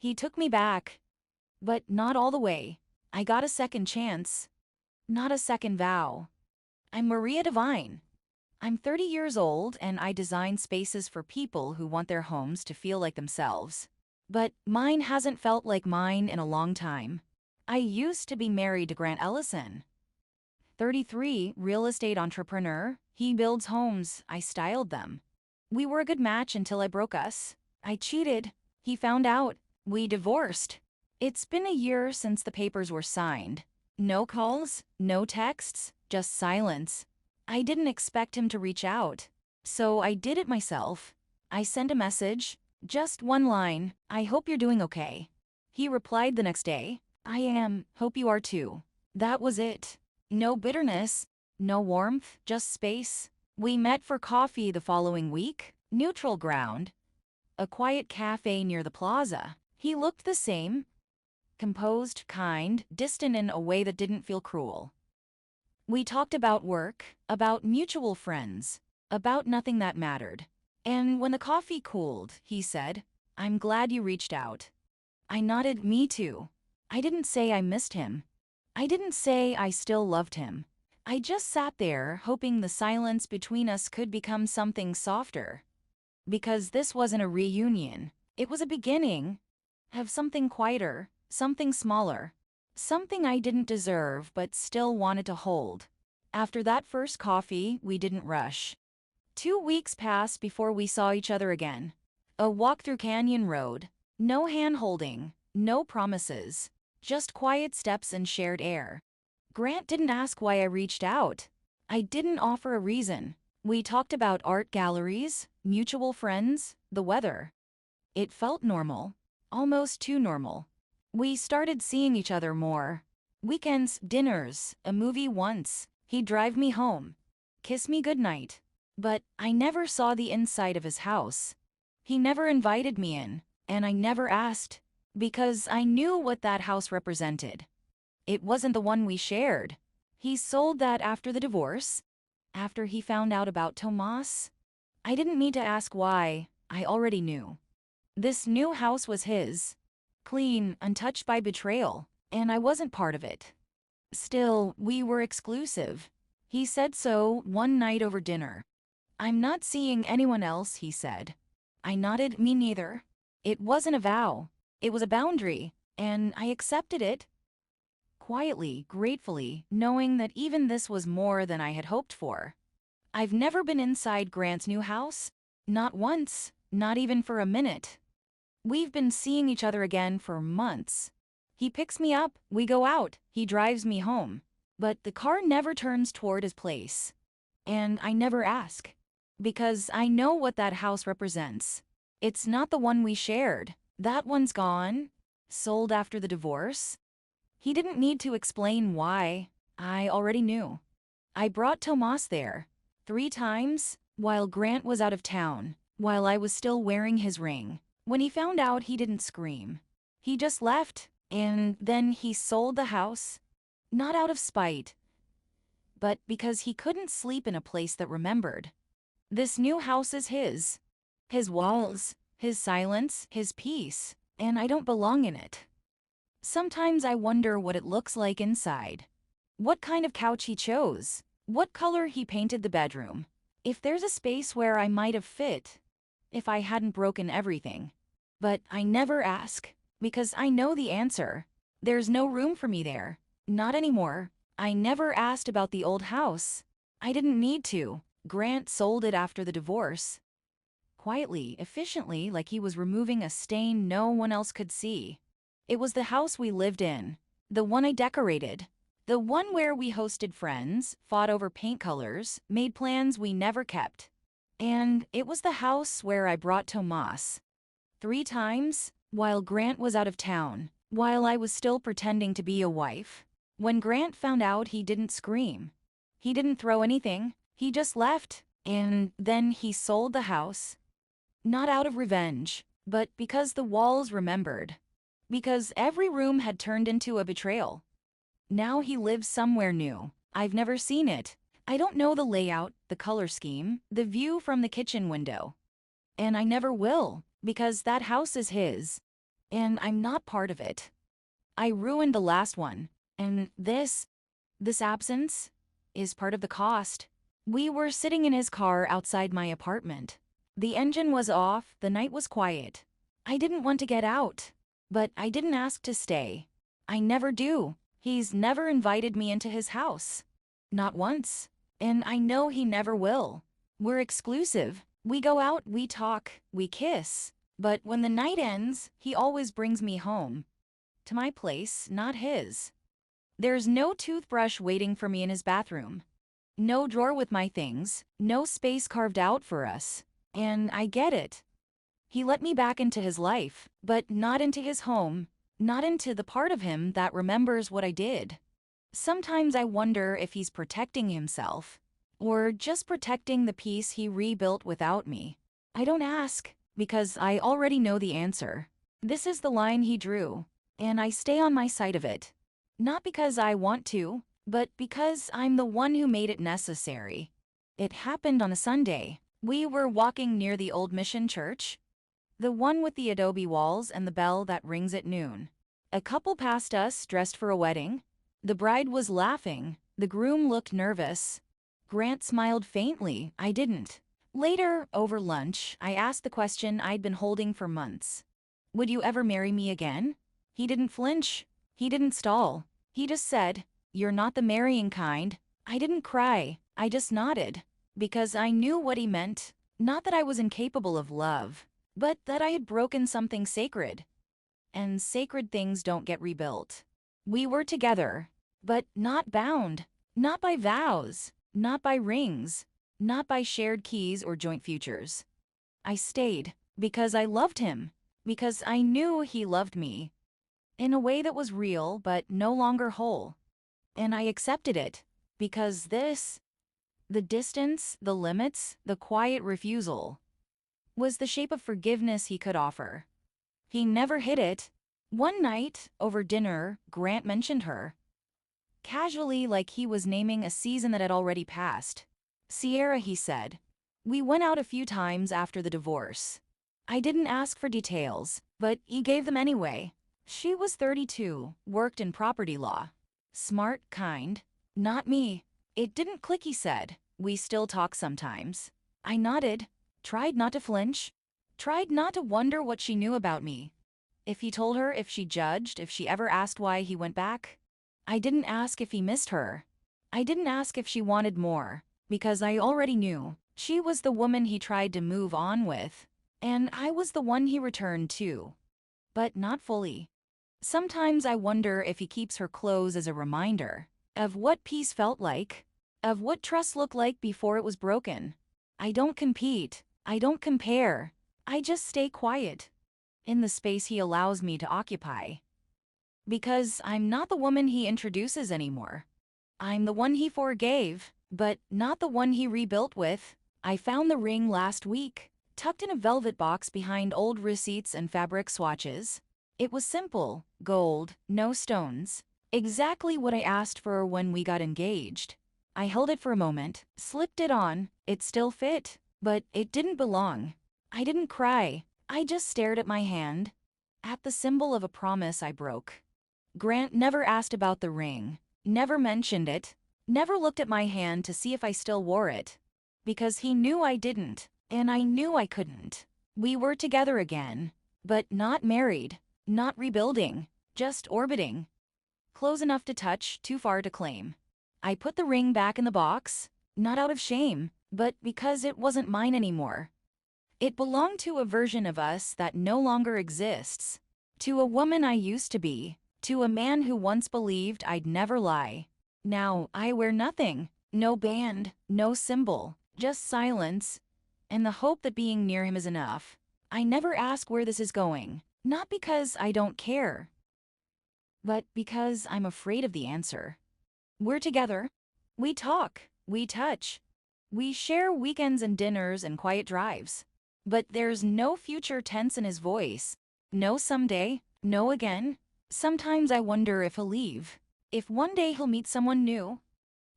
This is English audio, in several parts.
He took me back, but not all the way. I got a second chance, not a second vow. I'm Maria Devine. I'm 30 years old and I design spaces for people who want their homes to feel like themselves. But mine hasn't felt like mine in a long time. I used to be married to Grant Ellison. 33, real estate entrepreneur. He builds homes, I styled them. We were a good match until I broke us. I cheated. He found out. We divorced. It's been a year since the papers were signed. No calls, no texts, just silence. I didn't expect him to reach out, so I did it myself. I sent a message, just one line, "I hope you're doing okay." He replied the next day, "I am, hope you are too." That was it. No bitterness, no warmth, just space. We met for coffee the following week, neutral ground, a quiet cafe near the plaza. He looked the same, composed, kind, distant in a way that didn't feel cruel. We talked about work, about mutual friends, about nothing that mattered. And when the coffee cooled, he said, "I'm glad you reached out." I nodded, "Me too." I didn't say I missed him. I didn't say I still loved him. I just sat there, hoping the silence between us could become something softer. Because this wasn't a reunion. It was a beginning of something quieter, something smaller. Something I didn't deserve but still wanted to hold. After that first coffee, we didn't rush. 2 weeks passed before we saw each other again. A walk through Canyon Road. No hand-holding, no promises. Just quiet steps and shared air. Grant didn't ask why I reached out. I didn't offer a reason. We talked about art galleries, mutual friends, the weather. It felt normal. Almost too normal. We started seeing each other more. Weekends, dinners, a movie once. He'd drive me home, kiss me goodnight. But I never saw the inside of his house. He never invited me in, and I never asked, because I knew what that house represented. It wasn't the one we shared. He sold that after the divorce, after he found out about Tomas. I didn't need to ask why, I already knew. This new house was his. Clean, untouched by betrayal, and I wasn't part of it. Still, we were exclusive. He said so one night over dinner. "I'm not seeing anyone else," he said. I nodded, "Me neither." It wasn't a vow. It was a boundary, and I accepted it. Quietly, gratefully, knowing that even this was more than I had hoped for. I've never been inside Grant's new house. Not once, not even for a minute. We've been seeing each other again for months. He picks me up, we go out, he drives me home. But the car never turns toward his place. And I never ask. Because I know what that house represents. It's not the one we shared. That one's gone. Sold after the divorce. He didn't need to explain why. I already knew. I brought Tomas there. 3 times, while Grant was out of town, while I was still wearing his ring. When he found out, he didn't scream. He just left, and then he sold the house. Not out of spite, but because he couldn't sleep in a place that remembered. This new house is his. His walls, his silence, his peace, and I don't belong in it. Sometimes I wonder what it looks like inside. What kind of couch he chose. What color he painted the bedroom. If there's a space where I might have fit. If I hadn't broken everything. But I never ask, because I know the answer. There's no room for me there. Not anymore. I never asked about the old house. I didn't need to. Grant sold it after the divorce. Quietly, efficiently, like he was removing a stain no one else could see. It was the house we lived in. The one I decorated. The one where we hosted friends, fought over paint colors, made plans we never kept. And it was the house where I brought Tomas. 3 times, while Grant was out of town, while I was still pretending to be a wife. When Grant found out, he didn't scream. He didn't throw anything, he just left, and then he sold the house. Not out of revenge, but because the walls remembered. Because every room had turned into a betrayal. Now he lives somewhere new. I've never seen it. I don't know the layout, the color scheme, the view from the kitchen window. And I never will. Because that house is his. and I'm not part of it. I ruined the last one, and this absence is part of the cost. We were sitting in his car outside my apartment. The engine was off, the night was quiet. I didn't want to get out, but I didn't ask to stay. I never do. He's never invited me into his house. Not once. And I know he never will. We're exclusive. We go out, we talk, we kiss. But when the night ends, he always brings me home. To my place, not his. There's no toothbrush waiting for me in his bathroom. No drawer with my things, no space carved out for us. And I get it. He let me back into his life, but not into his home, not into the part of him that remembers what I did. Sometimes I wonder if he's protecting himself, or just protecting the peace he rebuilt without me. I don't ask, because I already know the answer. This is the line he drew, and I stay on my side of it. Not because I want to, but because I'm the one who made it necessary. It happened on a Sunday. We were walking near the old mission church, the one with the adobe walls and the bell that rings at noon. A couple passed us dressed for a wedding. The bride was laughing. The groom looked nervous. Grant smiled faintly. I didn't. Later, over lunch, I asked the question I'd been holding for months. Would you ever marry me again? He didn't flinch. He didn't stall. He just said, "You're not the marrying kind." I didn't cry. I just nodded. Because I knew what he meant. Not that I was incapable of love, but that I had broken something sacred. And sacred things don't get rebuilt. We were together, but not bound. Not by vows. Not by rings. Not by shared keys or joint futures. I stayed because I loved him. Because I knew he loved me. In a way that was real but no longer whole. And I accepted it. Because the distance, the limits, the quiet refusal, was the shape of forgiveness he could offer. He never hid it. One night, over dinner, Grant mentioned her. Casually, like he was naming a season that had already passed. Sierra, he said. We went out a few times after the divorce. I didn't ask for details, but he gave them anyway. She was 32, worked in property law. Smart, kind. Not me. It didn't click, he said. We still talk sometimes. I nodded. Tried not to flinch. Tried not to wonder what she knew about me. If he told her, if she judged, if she ever asked why he went back. I didn't ask if he missed her. I didn't ask if she wanted more, because I already knew. She was the woman he tried to move on with, and I was the one he returned to. But not fully. Sometimes I wonder if he keeps her close as a reminder of what peace felt like, of what trust looked like before it was broken. I don't compete. I don't compare. I just stay quiet in the space he allows me to occupy. Because I'm not the woman he introduces anymore. I'm the one he forgave, but not the one he rebuilt with. I found the ring last week, tucked in a velvet box behind old receipts and fabric swatches. It was simple, gold, no stones. Exactly what I asked for when we got engaged. I held it for a moment, slipped it on. It still fit, but it didn't belong. I didn't cry. I just stared at my hand, at the symbol of a promise I broke. Grant never asked about the ring, never mentioned it, never looked at my hand to see if I still wore it. Because he knew I didn't, and I knew I couldn't. We were together again, but not married, not rebuilding, just orbiting. Close enough to touch, too far to claim. I put the ring back in the box, not out of shame, but because it wasn't mine anymore. It belonged to a version of us that no longer exists. To a woman I used to be. To a man who once believed I'd never lie. Now I wear nothing. No band, no symbol, just silence, and the hope that being near him is enough. I never ask where this is going. Not because I don't care, but because I'm afraid of the answer. We're together. We talk. We touch. We share weekends and dinners and quiet drives. But there's no future tense in his voice. No someday. No again. Sometimes I wonder if he'll leave. If one day he'll meet someone new.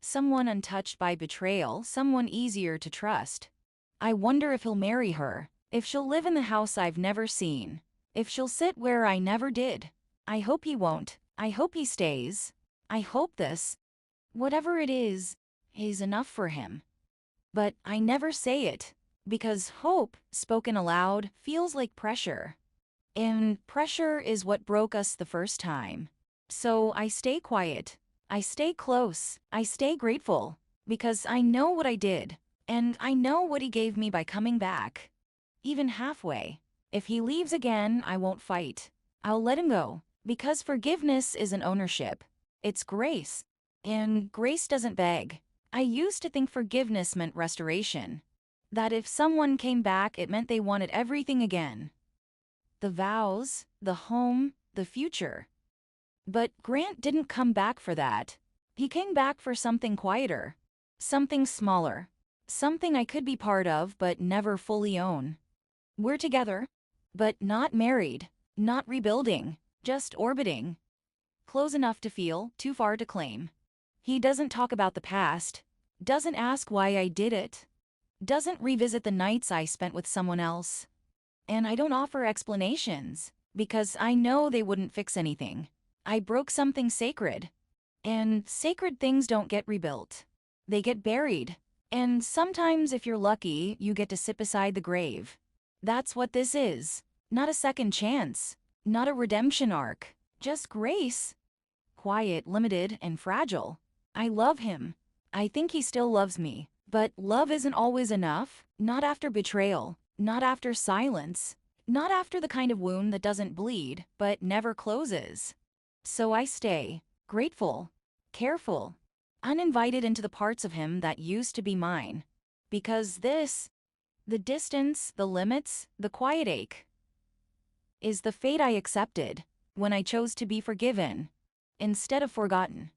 Someone untouched by betrayal. Someone easier to trust. I wonder if he'll marry her. If she'll live in the house I've never seen. If she'll sit where I never did. I hope he won't. I hope he stays. I hope this, whatever it is enough for him. But I never say it, because hope, spoken aloud, feels like pressure. And pressure is what broke us the first time. So I stay quiet. I stay close. I stay grateful. Because I know what I did. And I know what he gave me by coming back. Even halfway. If he leaves again, I won't fight. I'll let him go. Because forgiveness isn't ownership. It's grace. And grace doesn't beg. I used to think forgiveness meant restoration. That if someone came back, it meant they wanted everything again. The vows, the home, the future. But Grant didn't come back for that. He came back for something quieter. Something smaller. Something I could be part of but never fully own. We're together, but not married, not rebuilding, just orbiting. Close enough to feel, too far to claim. He doesn't talk about the past, doesn't ask why I did it, doesn't revisit the nights I spent with someone else. And I don't offer explanations, because I know they wouldn't fix anything. I broke something sacred. And sacred things don't get rebuilt. They get buried. And sometimes, if you're lucky, you get to sit beside the grave. That's what this is. Not a second chance. Not a redemption arc. Just grace. Quiet, limited, and fragile. I love him. I think he still loves me. But love isn't always enough. Not after betrayal. Not after silence. Not after the kind of wound that doesn't bleed, but never closes. So I stay. Grateful. Careful. Uninvited into the parts of him that used to be mine. Because this, the distance, the limits, the quiet ache, is the fate I accepted when I chose to be forgiven instead of forgotten.